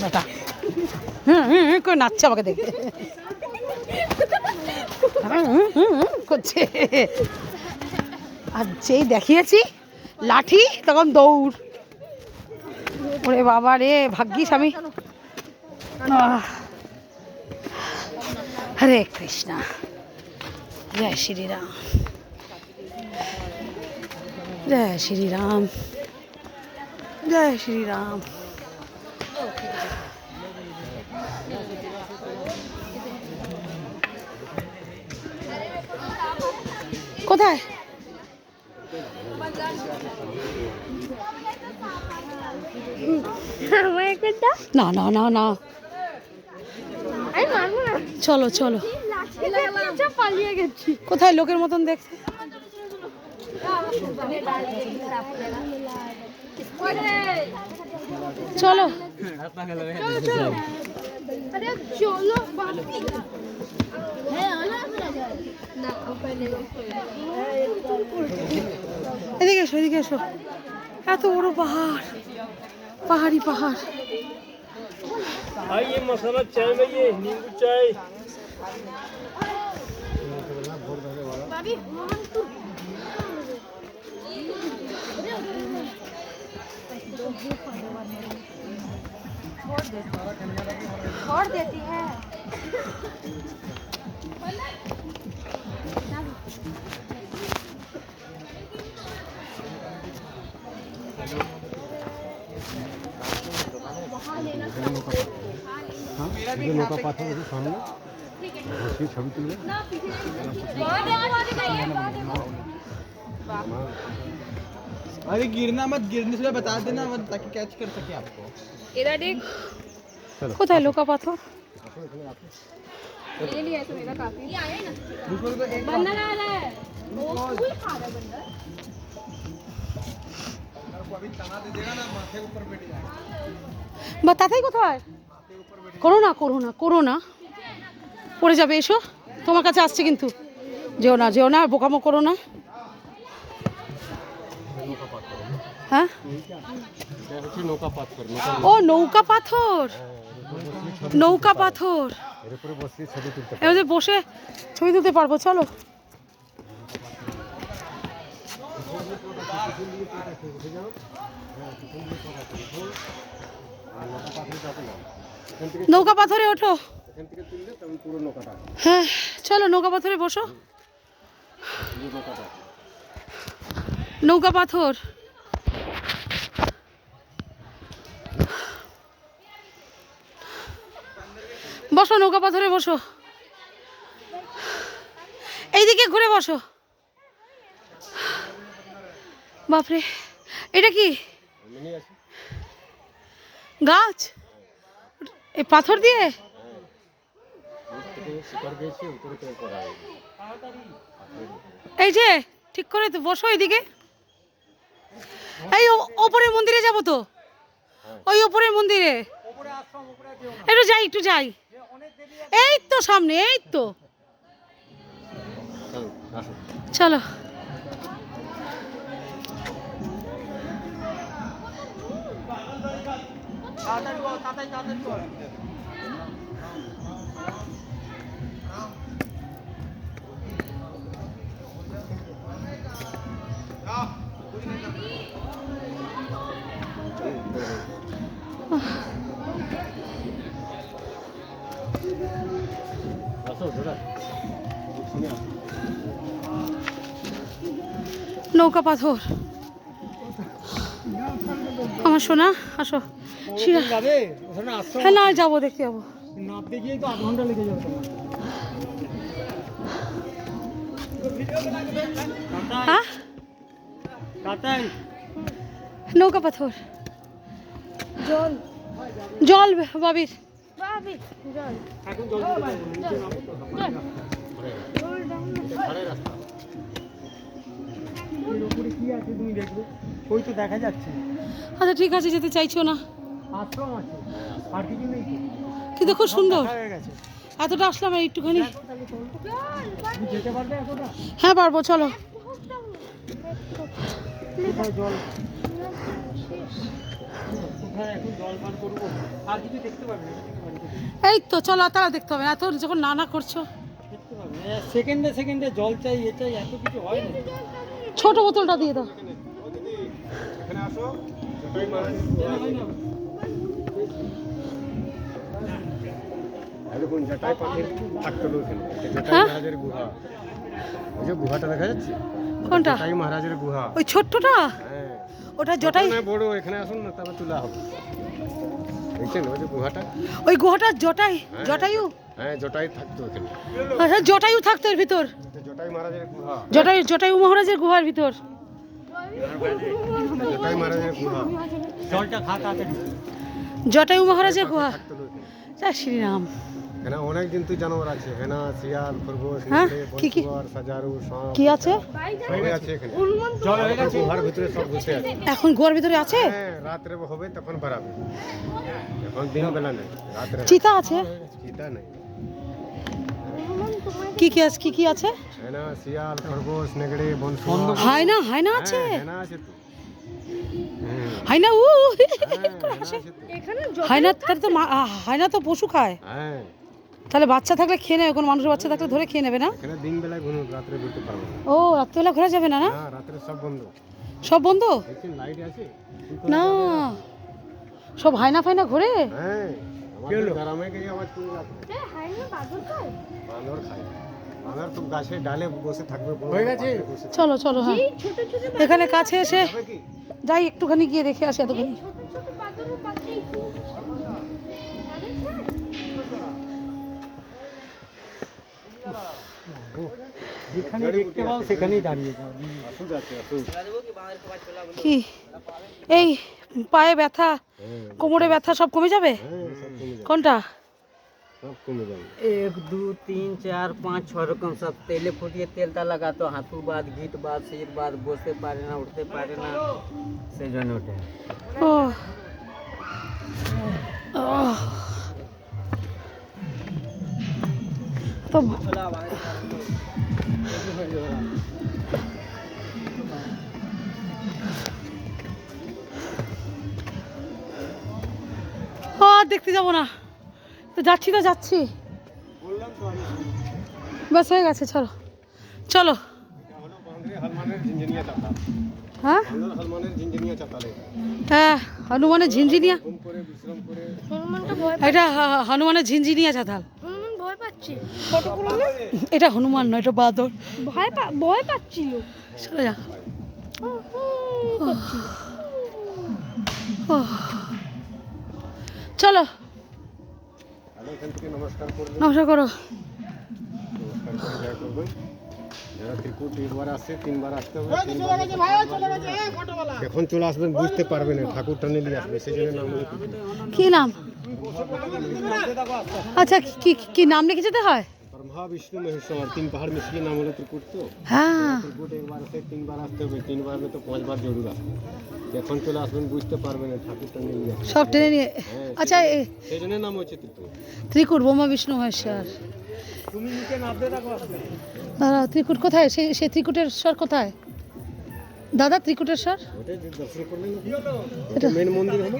বেটা হুম করে নাচছে আমাকে দেখে করছে। আর যেই দেখিয়েছি লাঠি তখন দৌড়। ওরে বাবা রে, ভাগ্যিস আমি। হরে কৃষ্ণ, জয় শ্রীরাম, জয় শ্রীরাম, জয় শ্রীরাম। কোথায়? না না না না, চলো চলো। পালিয়ে গেছি কোথায় লোকের মতন দেখতে। চলো এদিকে এসো, এদিকে এসো। এত বড় পাহাড়, পাহাড়ি পাহাড়। ये मसाला चाय में ये नींबू चाय। छोड़ देती है। नौका पाथर सामने छवि तुले। अरे गिरना मत, गिरने से बता देना मत ताकि कैच कर सके आपको। इधर देख, কোথায় লোকা পাথর? ले लिया इसमें का काफी। ये आया ना, बंदर आ रहा है। वो कोई खा रहा है बंदर। अभी तना दे देगा ना, माथे ऊपर बैठ जाएगा। বাতাতাই কোথায়? করো না করো না করো না, পড়ে যাবে। এসো, তোমার কাছে আসছে কিন্তু। যেও না যেও না, বোকামো করো না। হ্যাঁ नौका पाथर ও নৌকা পাথর, নৌকা পাথর। এবার বসে ছবি তুলতে পারবো। চলো নৌকা পাথরে ওঠো। হ্যাঁ চলো নৌকা পাথরে বসো। নৌকা পাথর, বসো নৌকা পাথরে বসো। এইদিকে ঘুরে বসো। বাপরে, এটা কি গাছ? এই পাথর দিয়ে? এই যে ঠিক করে তো বসো এইদিকে। এই ওপরের মন্দিরে যাবো তো, ওই ওপরের মন্দিরে একটু যাই, একটু যাই। এই তো সামনে, এই তো চলো। নৌকা পাথর আমার সোনা, আসো। হ্যাঁ না যাবো, দেখতে যাবো। नापते गए तो आधा घंटा लेके जाओ হ্যাঁ নৌকা পাথর। জল জল বাবির, बाबी जल। कोई तो देखा যাচ্ছে। আচ্ছা ঠিক আছে, যেতে চাইছো না। আশ্রম আছে আর কিছু নেই কিন্তু খুব সুন্দর। হয়ে গেছে। এতটা আসলাম আর একটুখানি। তুমি যেতে পারবে এতটা? হ্যাঁ পারবো, চলো। জল এখন জল পান করবো আর কিছু দেখতে পারবে না এই তো চলো তারা দেখতে হবে এত যখন না করছো। দেখতে পারবে সেকেন্ডে সেকেন্ডে জল চাই এ চাই এত কিছু হয় না। ছোট বোতলটা দিয়ে দাও। এখানে আসো জটাই মহারাজ দেখুন জটাই পাখির থাকতো ওখানে জটাই হ্যাঁ? মহারাজের গুহা ওই যে গুহাটা দেখা যাচ্ছে কোনটা? জটাই মহারাজের গুহা ওই ছোট্টটা? হ্যাঁ ওটা জটাই? না বড় এখানে আসুন না তবে তোলা হবে দেখছেন ওই যে গুহাটা ওই গুহাটা জটাই জটায়ু? হ্যাঁ জটাই থাকতো ওখানে আচ্ছা জটায়ু থাকতো এর ভিতর? এটা জটাই মহারাজের গুহা জটায়ু মহারাজের গুহার ভিতর? জটাই মহারাজের গুহা জলটা খা তাড়াতাড়ি। জটায়ু মহারাজের গুহা? থাকতো ওখানে জয় শ্রীরাম। এখানে অনেক জন্তু জানোয়ার আছে হেনা শিয়াল খরগোশ হ্যাঁ? নেকড়ে কি কি? বনশুয়ার সাজারু সাপ কি আছে? সবই আছে এখানে জল হয়ে গেছে। গুহার ভিতরে সব বসে আছে এখন গুহার ভিতরে আছে? হ্যাঁ রাত্রে হবে তখন বেরাবে এখন দিন বেলা নেই রাত্রে চিতা আছে? চিতা নেই কি কি আছে? কি কি আছে? হেনা শিয়াল খরগোশ নেকড়ে বনশুয়ার হায়না আছে? হ্যাঁ, হেনা আছে তো হায়না হ্যাঁ, হেনা আছে তো হায়না তাহলে তো হায়না তো পশু খায়, হ্যাঁ তাহলে বাচ্চা থাকলে খেয়ে নেবে, কোনো মানুষের বাচ্চা থাকলে ধরে খেয়ে নেবে না? এখানে দিন বেলায় ঘুরুন রাত্রে ঘুরতে পারবে না ও রাত্রিবেলা ঘোরা যাবে না? না হ্যাঁ রাত্রে সব বন্ধ সব বন্ধ? দেখছেন লাইট আছে না সব হায়না ফায়না ঘোরে? হ্যাঁ আমাদের গ্রামে গিয়ে আওয়াজ করে রাখবে বাঁদর খায় বাঁদর তো গাছে ডালে বসে থাকবে হয়ে গেছে চলো চলো হ্যাঁ এখানে কাছে এসে কি যাই একটুখানি গিয়ে দেখে আসি এতখানি। যেখানে দেখতে পাও সেখানেই দাঁড়িয়ে যাও। আসু যাচ্ছে আসু কি এই পায়ে ব্যথা কোমরে ব্যথা সব কমে যাবে? হ্যাঁ সব কমে যাবে কোনটা? সব কমে যাবে 1 2 3 4 5 6 রকম সব তেলে ফুটিয়ে তেলটা লাগাতো হাঁটু বাদ গিট বাদ শির বাদ বসতে পারে না উঠতে পারে না সেই জন্য ওঠে ও আহ। তো দেখতে যাব না তো যাচ্ছি ব্যাস হয়ে গেছে চলো চলো। হনুমানের ঝিঞ্ঝিনিয়া চাতা হ্যাঁ হনুমানের ঝিঞ্ঝিনিয়া চাতা রে হ্যাঁ হনুমানের ঝিনঝিনিয়া, ঘুম করে বিশ্রাম করে এটা হনুমানের ঝিনঝিনিয়া চাতাল। ভয় পাচ্ছে এটা হনুমান নয়, এটা বাদর। ভয় পাচ্ছিল চলে যা। চলো তাহলে এখান থেকে নমস্কার করবেন নমস্কার করো। নমস্কার করে জয় করবেন যারা ত্রিকুট একবার আসছে তিনবার আসতে হবে এখন চলে আসবেন বুঝতে পারবেন না ঠাকুর টানে নিয়ে আসবে সেই জন্য নাম লিখে কি নাম? আচ্ছা কি কি নাম লিখে যেতে হয়? ब्रह्मा विष्णु महेश्वर तीन पहाड़ में इसलिए नाम होगा त्रिकुट तो হ্যাঁ त्रिकुट एक बार से तीन बार आते হবে तीन बार में तो 5 बार जरूर আসবে এখন চলে আসবেন বুঝতে পারবেন না ঠাকুর টানে নিয়ে আসবে সব টেনে নিয়ে। আচ্ছা সেই জন্য নাম হচ্ছে ত্রিকুট ত্রিকুট ব্রহ্মা বিষ্ণু মহেশ্বর। দাদা ত্রিকুট কোথায়? সেই ত্রিকুটের স্বর কোথায় দাদা? ত্রিকুটের স্বর ওটা যে দর্শন করলেন এটা মেন মন্দির হলো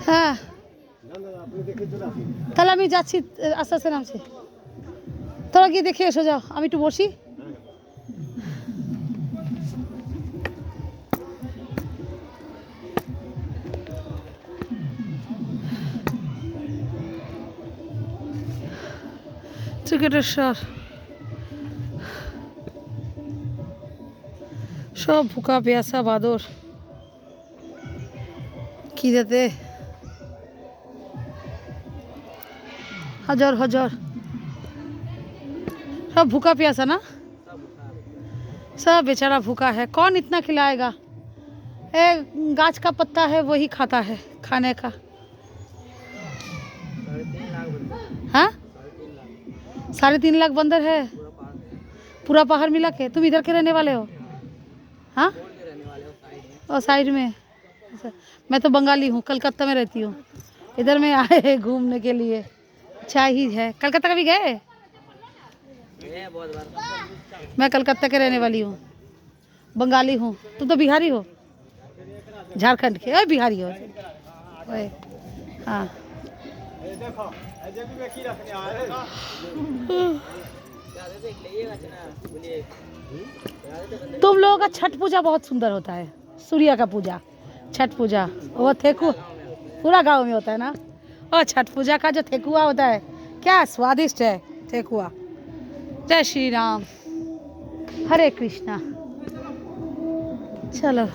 হ্যাঁ না না আপনি দেখে চলে আসুন তাহলে আমি যাচ্ছি আস্তে আস্তে নামছি, তোরা গিয়ে দেখে এসো যাও, আমি একটু বসি। ত্রিকুটেশ্বর সব ভুকা পেয়াসা বাদর খিদেতে हजार हजार सब भूखा प्यासा ना, सब बेचारा भूखा है। कौन इतना खिलाएगा? गाछ का पत्ता है वही खाता है खाने का। हाँ 3.5 लाख बंदर है पूरा पहाड़ मिला के। तुम इधर के रहने वाले हो? हाँ और साइड में अच्छा। मैं तो बंगाली हूँ, कलकत्ता में रहती हूँ, इधर में आए हैं घूमने के लिए। अच्छा ही है। कलकत्ता कभी गए? बहुत बार मैं कलकत्ता के रहने वाली हूँ, बंगाली हूँ, तुम तो बिहारी हो, झारखंड के। ओए बिहारी हो, ओए हाँ। तुम लोगों का छठ पूजा बहुत सुंदर होता है, सूर्य का पूजा, छठ पूजा। वो ठेकुआ पूरा गांव में होता है ना। और छठ पूजा का जो ठेकुआ होता है क्या स्वादिष्ट है ठेकुआ। जय श्री राम, हरे कृष्णा। चलो।